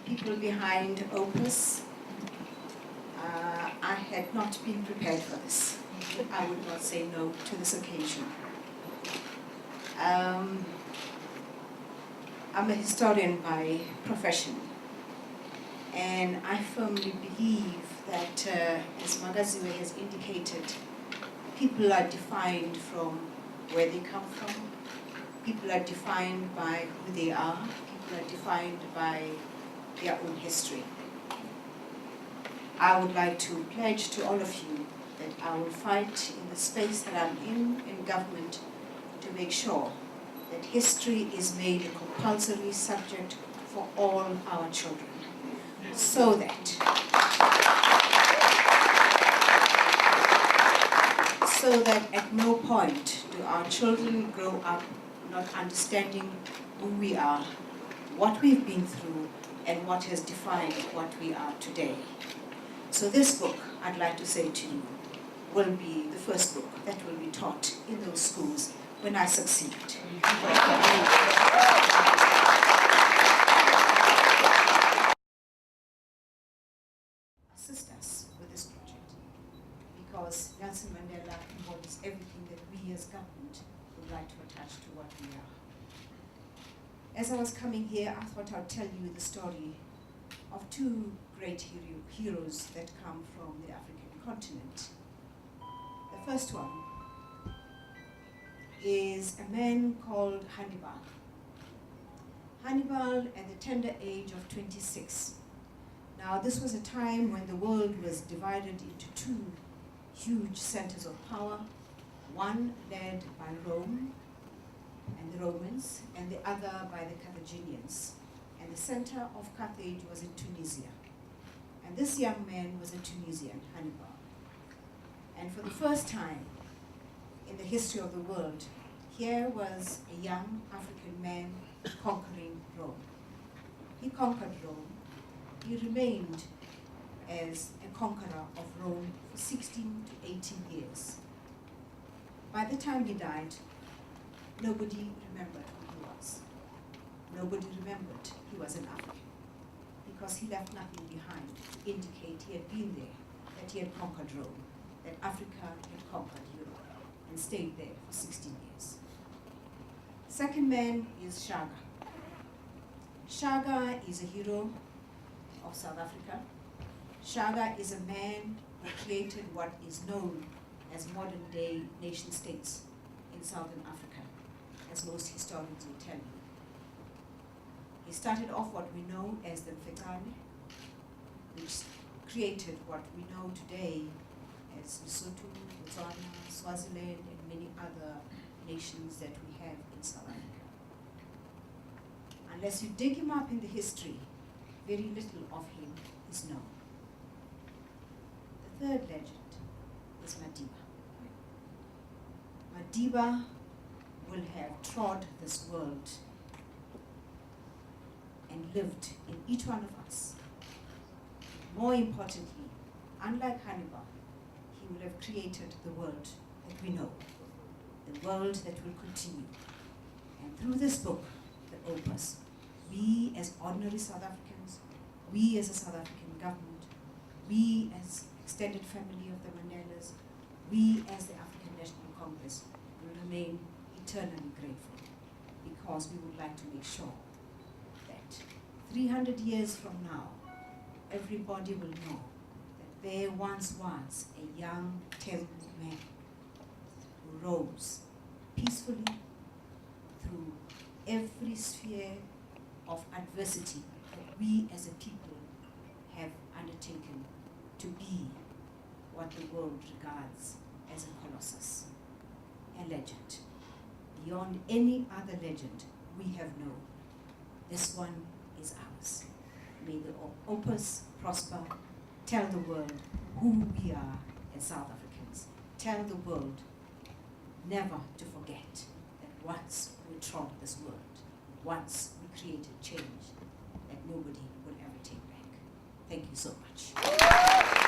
people behind Opus. I had not been prepared for this. I would not say no to this occasion. I'm a historian by profession, and I firmly believe that, as Magaziwe has indicated, people are defined from where they come from. People are defined by who they are. People are defined by their own history. I would like to pledge to all of you that I will fight in the space that I'm in government, to make sure that history is made a compulsory subject for all our children, so that at no point do our children grow up not understanding who we are, what we've been through, and what has defined what we are today. So this book, I'd like to say to you, will be the first book that will be taught in those schools when I succeed. Assist us with this project, because Nelson Mandela embodies everything that we as government would like to attach to what we are. As I was coming here, I thought I'd tell you the story of two great heroes that come from the African continent. The first one is a man called Hannibal. Hannibal at the tender age of 26. Now, this was a time when the world was divided into two huge centers of power, one led by Rome and the Romans, and the other by the Carthaginians. And the center of Carthage was in Tunisia. And this young man was a Tunisian, Hannibal. And for the first time in the history of the world, here was a young African man conquering Rome. He conquered Rome. He remained as a conqueror of Rome for 16 to 18 years. By the time he died, nobody remembered who he was. Nobody remembered he was an African, because he left nothing behind to indicate he had been there, that he had conquered Rome, that Africa had conquered Europe, and stayed there for 16 years. Second man is Shaka. Shaka is a hero of South Africa. Shaka is a man who created what is known as modern-day nation-states in Southern Africa, as most historians will tell you. He started off what we know as the Mfecane, which created what we know today as Lesotho, Botswana, Swaziland, and many other nations that we have in South Africa. Unless you dig him up in the history, very little of him is known. The third legend is Madiba. Madiba will have trod this world and lived in each one of us. More importantly, unlike Hannibal, he will have created the world that we know, the world that will continue. And through this book, the Opus, we as ordinary South Africans, we as a South African government, we as extended family of the Mandelas, we as the African National Congress will remain eternally grateful, because we would like to make sure that 300 years from now, everybody will know that there once was a young Tembu man who rose peacefully through every sphere of adversity that we as a people have undertaken to be what the world regards as a colossus, a legend. Beyond any other legend we have known, this one is ours. May the Opus prosper. Tell the world who we are as South Africans. Tell the world never to forget that once we trod this world, once we created change that nobody will ever take back. Thank you so much.